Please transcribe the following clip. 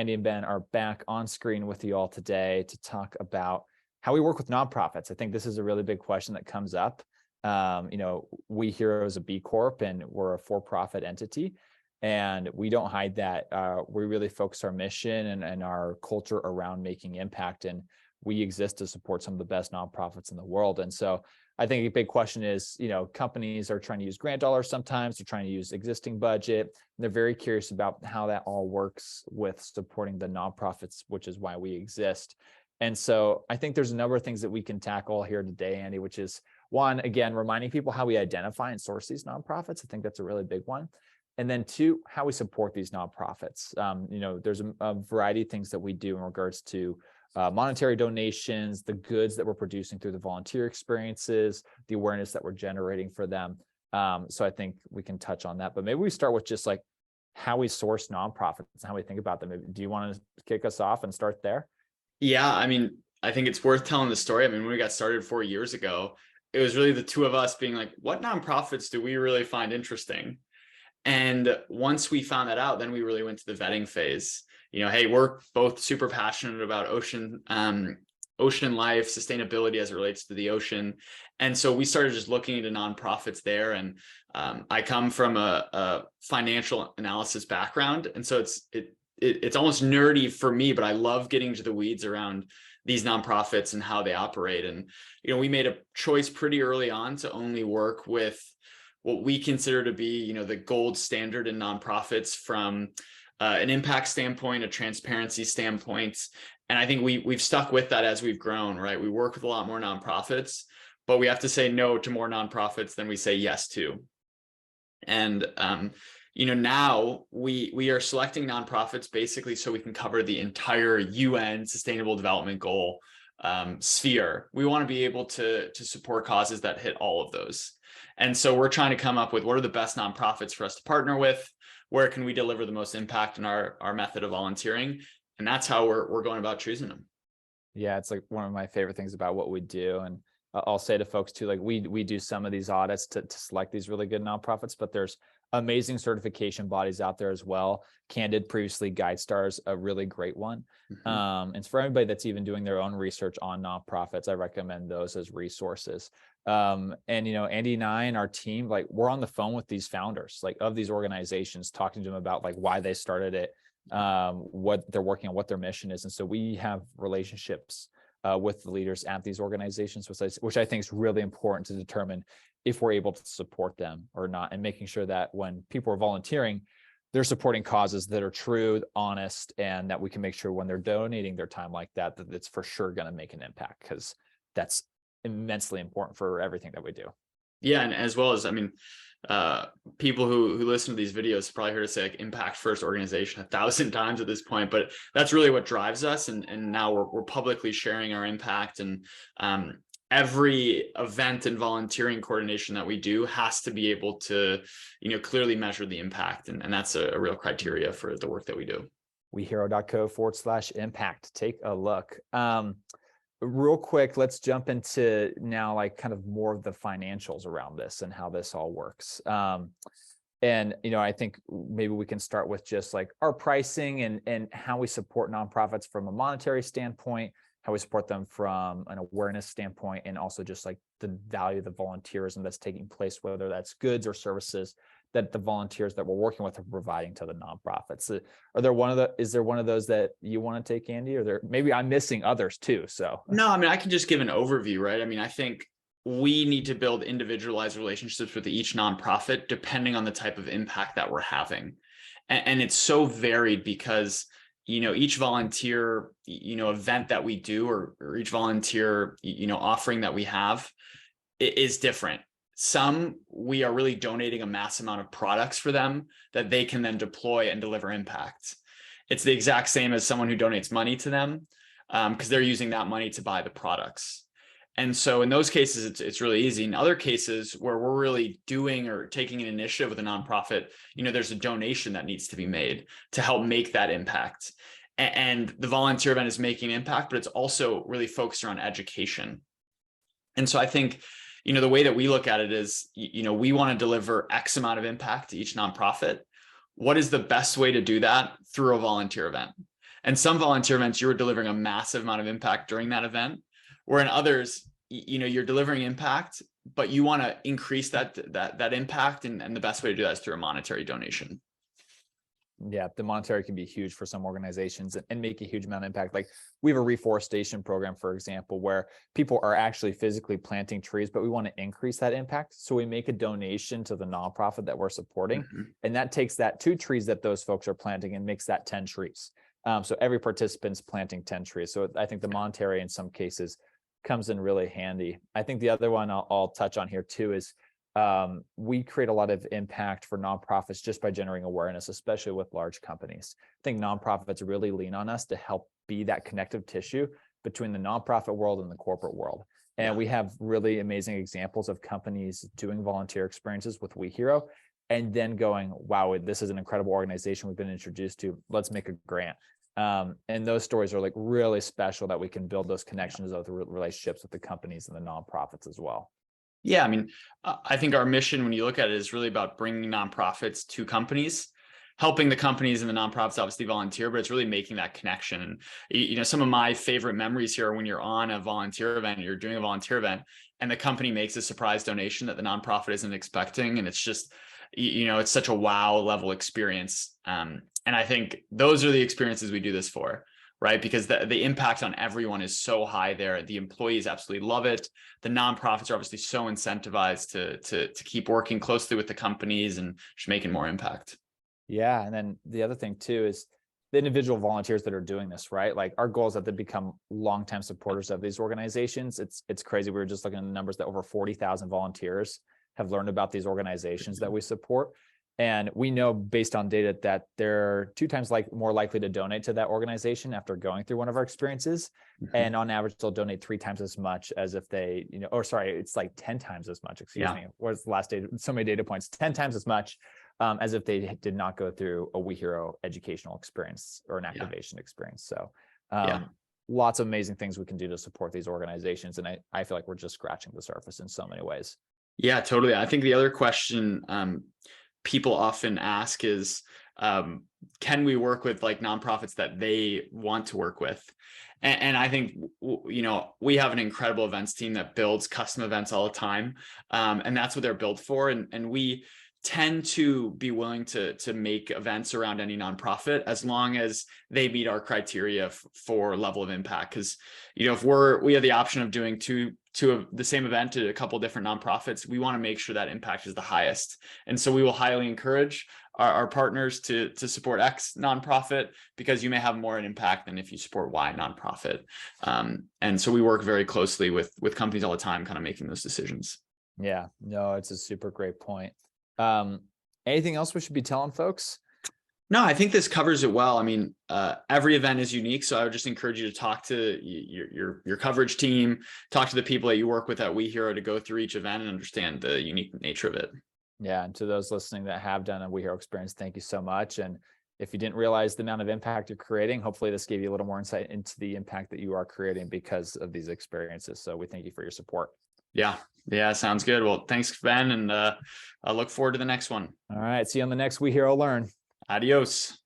Andy and Ben are back on screen with you all today to talk about how we work with nonprofits. I think this is a really big question that comes up. WeHero is a B Corp and we're a for-profit entity, and we don't hide that. We really focus our mission and our culture around making impact, and we exist to support some of the best nonprofits in the world. And so I think a big question is, companies are trying to use grant dollars sometimes, they're trying to use existing budget, and they're very curious about how that all works with supporting the nonprofits, which is why we exist. And so I think there's a number of things that we can tackle here today, Andy, which is one, again, reminding people how we identify and source these nonprofits. I think that's a really big one. And then two, how we support these nonprofits. There's a variety of things that we do in regards to monetary donations, the goods that we're producing through the volunteer experiences, the awareness that we're generating for them. So I think we can touch on that, but maybe we start with just like how we source nonprofits and how we think about them. Do you want to kick us off and start there? Yeah, I think it's worth telling the story. When we got started 4 years ago, it was really the two of us being like, what nonprofits do we really find interesting? And once we found that out, then we really went to the vetting phase. Hey, we're both super passionate about ocean life, sustainability as it relates to the ocean. And so we started just looking into nonprofits there. And I come from a financial analysis background. And so it's almost nerdy for me, but I love getting to the weeds around these nonprofits and how they operate. And, we made a choice pretty early on to only work with what we consider to be, the gold standard in nonprofits from an impact standpoint, a transparency standpoint. And I think we've stuck with that as we've grown, right? We work with a lot more nonprofits, but we have to say no to more nonprofits than we say yes to. And, now we are selecting nonprofits basically so we can cover the entire UN Sustainable Development Goal sphere. We want to be able to support causes that hit all of those. And so we're trying to come up with what are the best nonprofits for us to partner with, where can we deliver the most impact in our method of volunteering, and that's how we're going about choosing them. Yeah, it's like one of my favorite things about what we do. And I'll say to folks too, like we do some of these audits to select these really good nonprofits, but there's amazing certification bodies out there as well. Candid, previously GuideStar's a really great one. Mm-hmm. And for anybody that's even doing their own research on nonprofits, I recommend those as resources. And Andy and I and our team, like we're on the phone with these founders, like of these organizations, talking to them about like why they started it, what they're working on, what their mission is. And so we have relationships with the leaders at these organizations, which I think is really important to determine if we're able to support them or not, and making sure that when people are volunteering, they're supporting causes that are true, honest, and that we can make sure when they're donating their time like that, that it's for sure going to make an impact, because that's immensely important for everything that we do. Yeah, and as well as, people who listen to these videos probably heard us say like impact first organization 1,000 times at this point, but that's really what drives us. And now we're publicly sharing our impact, and every event and volunteering coordination that we do has to be able to, clearly measure the impact. And that's a real criteria for the work that we do. WeHero.co/impact. Take a look. Real quick, let's jump into now like kind of more of the financials around this and how this all works. And, I think maybe we can start with just like our pricing and how we support nonprofits from a monetary standpoint, how we support them from an awareness standpoint, and also just like the value of the volunteerism that's taking place, whether that's goods or services that the volunteers that we're working with are providing to the nonprofits. Is there one of those that you want to take, Andy, or maybe I'm missing others too? So no, I can just give an overview, right? I think we need to build individualized relationships with each nonprofit depending on the type of impact that we're having. And it's so varied because, each volunteer, event that we do or each volunteer, offering that we have is different. Some, we are really donating a mass amount of products for them that they can then deploy and deliver impact. It's the exact same as someone who donates money to them because they're using that money to buy the products. And so in those cases, it's really easy. In other cases where we're really doing or taking an initiative with a nonprofit, there's a donation that needs to be made to help make that impact. And the volunteer event is making impact, but it's also really focused around education. And so I think, the way that we look at it is, we want to deliver X amount of impact to each nonprofit. What is the best way to do that? Through a volunteer event. And some volunteer events, you were delivering a massive amount of impact during that event, where in others, you're delivering impact, but you want to increase that impact. And the best way to do that is through a monetary donation. Yeah, the monetary can be huge for some organizations and make a huge amount of impact. Like we have a reforestation program, for example, where people are actually physically planting trees, but we want to increase that impact. So we make a donation to the nonprofit that we're supporting. And that takes that 2 trees that those folks are planting and makes that 10 trees. So every participant's planting 10 trees. So I think the monetary in some cases comes in really handy. I think the other one I'll touch on here too is we create a lot of impact for nonprofits just by generating awareness, especially with large companies. I think nonprofits really lean on us to help be that connective tissue between the nonprofit world and the corporate world. And we have really amazing examples of companies doing volunteer experiences with WeHero and then going, wow, this is an incredible organization we've been introduced to. Let's make a grant. And those stories are like really special that we can build those connections of the relationships with the companies and the nonprofits as well. Yeah, I mean, I think our mission, when you look at it, is really about bringing nonprofits to companies, helping the companies and the nonprofits obviously volunteer, but it's really making that connection. And some of my favorite memories here are when you're on a volunteer event, you're doing a volunteer event, and the company makes a surprise donation that the nonprofit isn't expecting, and it's just, it's such a wow level experience. And I think those are the experiences we do this for. Right? Because the impact on everyone is so high there. The employees absolutely love it. The nonprofits are obviously so incentivized to keep working closely with the companies and just making more impact. Yeah. And then the other thing too is the individual volunteers that are doing this, right? Like our goal is that they become longtime supporters of these organizations. It's crazy. We were just looking at the numbers that over 40,000 volunteers have learned about these organizations that we support. And we know based on data that they're 2 times more likely to donate to that organization after going through one of our experiences. And on average, they'll donate 3 times as much as if they, it's like 10 times as much, excuse me. What's the last data? So many data points, 10 times as much as if they did not go through a WeHero educational experience or an activation experience. So lots of amazing things we can do to support these organizations. And I feel like we're just scratching the surface in so many ways. Yeah, totally. I think the other question people often ask is, can we work with like nonprofits that they want to work with? And I think, we have an incredible events team that builds custom events all the time. And that's what they're built for. And we tend to be willing to make events around any nonprofit as long as they meet our criteria for level of impact. Because, if we have the option of doing two of the same event to a couple of different nonprofits, we want to make sure that impact is the highest. And so we will highly encourage our partners to support X nonprofit, because you may have more an impact than if you support Y nonprofit. And so we work very closely with companies all the time, kind of making those decisions. Yeah, no, it's a super great point. Anything else we should be telling folks? No, I think this covers it well. I mean, every event is unique, so I would just encourage you to talk to your coverage team, talk to the people that you work with at WeHero to go through each event and understand the unique nature of it. Yeah, and to those listening that have done a WeHero experience, thank you so much. And if you didn't realize the amount of impact you're creating, hopefully this gave you a little more insight into the impact that you are creating because of these experiences. So we thank you for your support. Yeah, sounds good. Well, thanks, Ben, and I look forward to the next one. All right, see you on the next WeHero Learn. Adios.